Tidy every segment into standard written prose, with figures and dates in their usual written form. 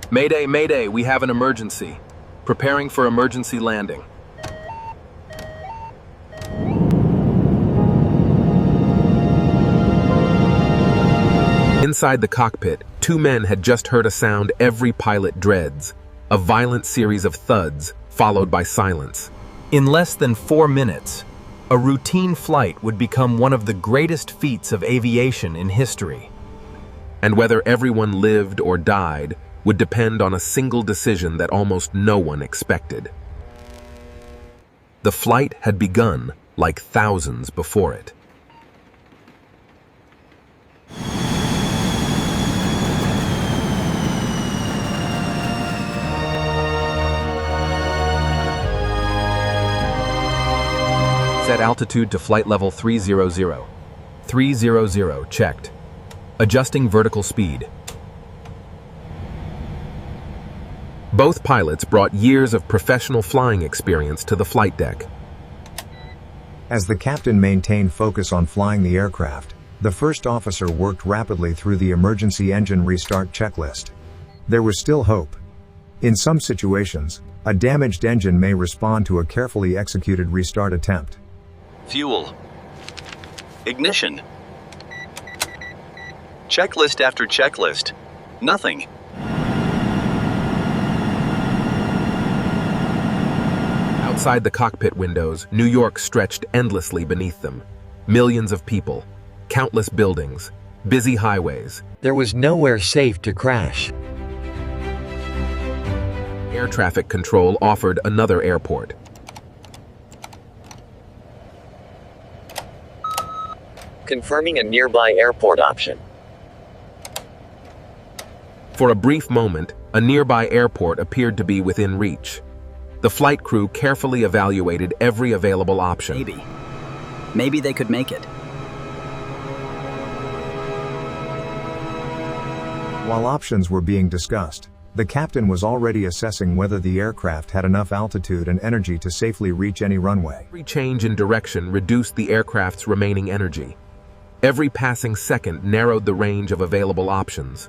Mayday, mayday, we have an emergency. Preparing for emergency landing. Inside the cockpit, two men had just heard a sound every pilot dreads, a violent series of thuds, followed by silence. In less than 4 minutes, a routine flight would become one of the greatest feats of aviation in history. And whether everyone lived or died would depend on a single decision that almost no one expected. The flight had begun like thousands before it. Set altitude to flight level 300. 300 checked. Adjusting vertical speed. Both pilots brought years of professional flying experience to the flight deck. As the captain maintained focus on flying the aircraft, the first officer worked rapidly through the emergency engine restart checklist. There was still hope. In some situations, a damaged engine may respond to a carefully executed restart attempt. Fuel. Ignition. Checklist after checklist. Nothing. Outside the cockpit windows, New York stretched endlessly beneath them. Millions of people, countless buildings, busy highways. There was nowhere safe to crash. Air traffic control offered another airport. Confirming a nearby airport option. For a brief moment, a nearby airport appeared to be within reach. The flight crew carefully evaluated every available option. Maybe they could make it. While options were being discussed, the captain was already assessing whether the aircraft had enough altitude and energy to safely reach any runway. Every change in direction reduced the aircraft's remaining energy. Every passing second narrowed the range of available options.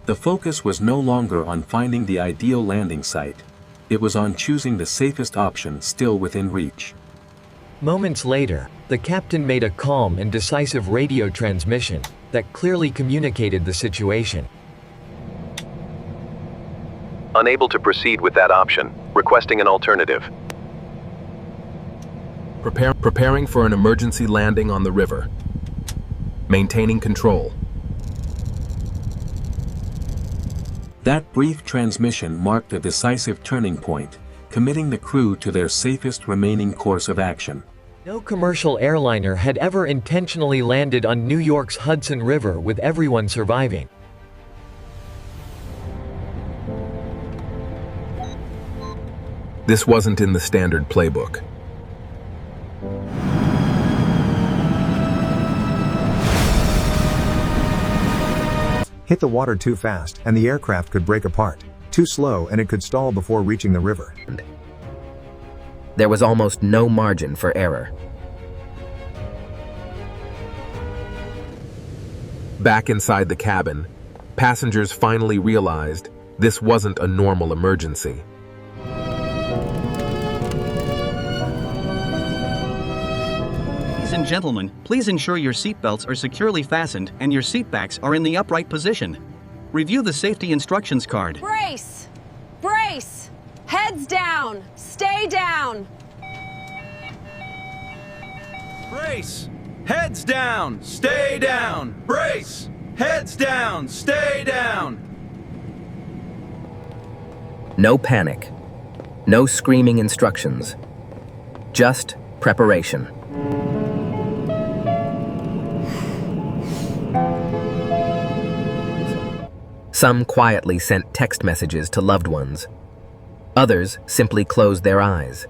The focus was no longer on finding the ideal landing site. It was on choosing the safest option still within reach. Moments later, the captain made a calm and decisive radio transmission that clearly communicated the situation. Unable to proceed with that option, requesting an alternative. Preparing for an emergency landing on the river. Maintaining control. That brief transmission marked a decisive turning point, committing the crew to their safest remaining course of action. No commercial airliner had ever intentionally landed on New York's Hudson River with everyone surviving. This wasn't in the standard playbook. Hit the water too fast, and the aircraft could break apart. Too slow, and it could stall before reaching the river. There was almost no margin for error. Back inside the cabin, passengers finally realized this wasn't a normal emergency. Ladies and gentlemen, please ensure your seatbelts are securely fastened and your seatbacks are in the upright position. Review the safety instructions card. Brace! Brace! Heads down! Stay down! Brace! Heads down! Stay down! Brace! Heads down! Stay down! No panic. No screaming instructions. Just preparation. Some quietly sent text messages to loved ones. Others simply closed their eyes.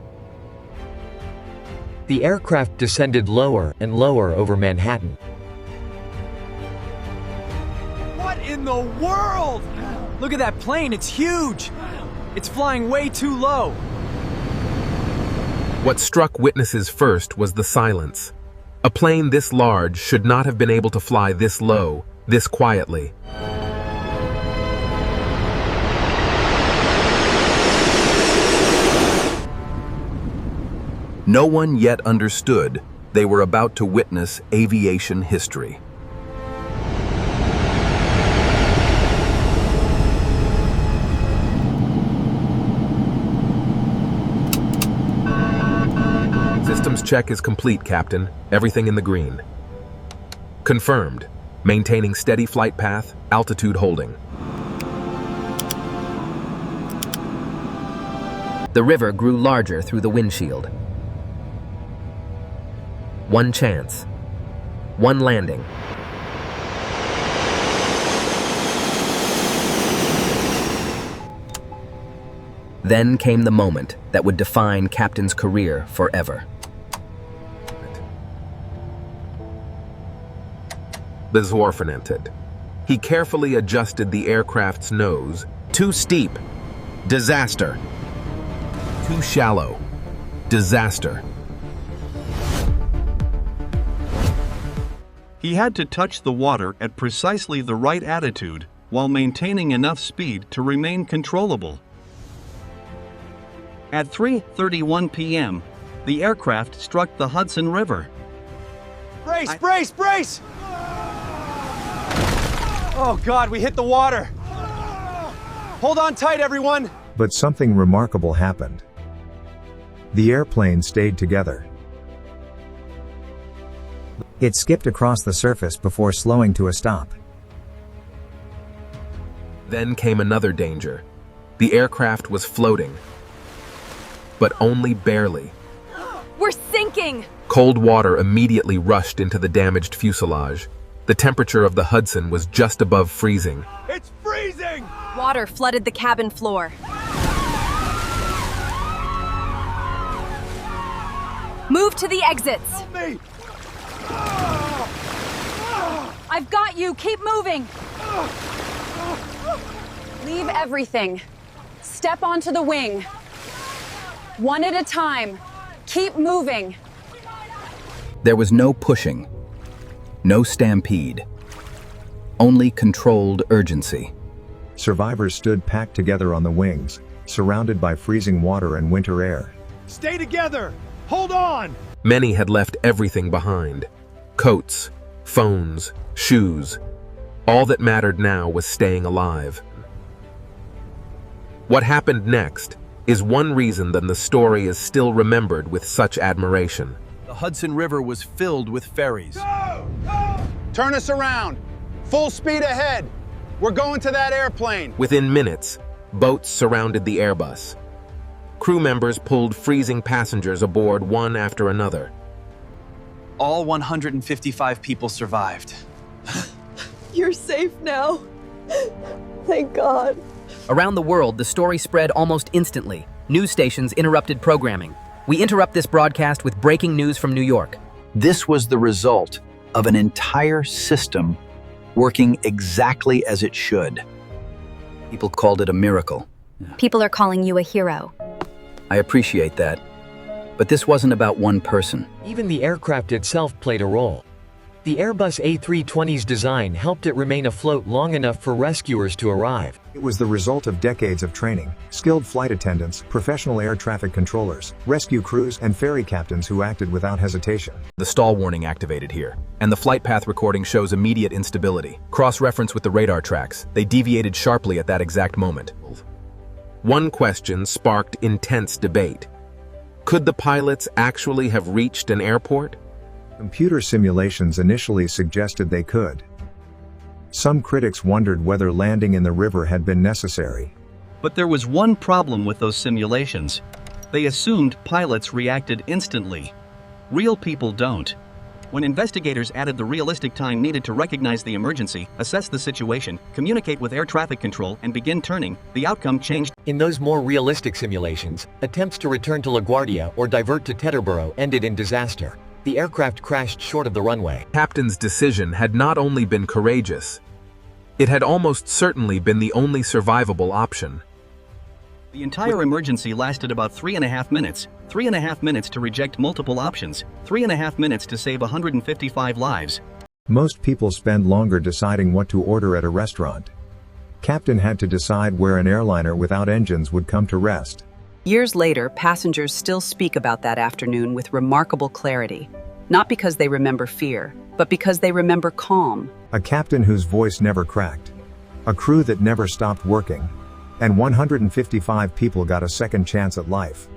The aircraft descended lower and lower over Manhattan. What in the world? Look at that plane, it's huge! It's flying way too low. What struck witnesses first was the silence. A plane this large should not have been able to fly this low, this quietly. No one yet understood they were about to witness aviation history. Systems check is complete, Captain. Everything in the green. Confirmed. Maintaining steady flight path, altitude holding. The river grew larger through the windshield. One chance. One landing. Then came the moment that would define Captain's career forever. Besorphaneted. He carefully adjusted the aircraft's nose. Too steep. Disaster. Too shallow. Disaster. He had to touch the water at precisely the right attitude while maintaining enough speed to remain controllable. At 3:31 p.m., the aircraft struck the Hudson River. Brace, brace, brace! Oh God, we hit the water! Hold on tight, everyone! But something remarkable happened. The airplane stayed together. It skipped across the surface before slowing to a stop. Then came another danger. The aircraft was floating, but only barely. We're sinking! Cold water immediately rushed into the damaged fuselage. The temperature of the Hudson was just above freezing. It's freezing! Water flooded the cabin floor. Move to the exits. Help me! I've got you. Keep moving. Leave everything. Step onto the wing. One at a time. Keep moving. There was no pushing, no stampede, only controlled urgency. Survivors stood packed together on the wings, surrounded by freezing water and winter air. Stay together! Hold on! Many had left everything behind. Coats, phones, shoes. All that mattered now was staying alive. What happened next is one reason that the story is still remembered with such admiration. The Hudson River was filled with ferries. Go! Go! Turn us around! Full speed ahead! We're going to that airplane! Within minutes, boats surrounded the Airbus. Crew members pulled freezing passengers aboard one after another. All 155 people survived. You're safe now. Thank God. Around the world, the story spread almost instantly. News stations interrupted programming. We interrupt this broadcast with breaking news from New York. This was the result of an entire system working exactly as it should. People called it a miracle. People are calling you a hero. I appreciate that. But this wasn't about one person. Even the aircraft itself played a role. The Airbus A320's design helped it remain afloat long enough for rescuers to arrive. It was the result of decades of training, skilled flight attendants, professional air traffic controllers, rescue crews, and ferry captains who acted without hesitation. The stall warning activated here, and the flight path recording shows immediate instability. Cross-reference with the radar tracks, they deviated sharply at that exact moment. One question sparked intense debate. Could the pilots actually have reached an airport? Computer simulations initially suggested they could. Some critics wondered whether landing in the river had been necessary. But there was one problem with those simulations. They assumed pilots reacted instantly. Real people don't. When investigators added the realistic time needed to recognize the emergency, assess the situation, communicate with air traffic control, and begin turning, the outcome changed. In those more realistic simulations, attempts to return to LaGuardia or divert to Teterboro ended in disaster. The aircraft crashed short of the runway. Captain's decision had not only been courageous, it had almost certainly been the only survivable option. The entire emergency lasted about 3.5 minutes. 3.5 minutes to reject multiple options. 3.5 minutes to save 155 lives. Most people spend longer deciding what to order at a restaurant. Captain had to decide where an airliner without engines would come to rest. Years later, passengers still speak about that afternoon with remarkable clarity, not because they remember fear, but because they remember calm. A captain whose voice never cracked. A crew that never stopped working. And 155 people got a second chance at life.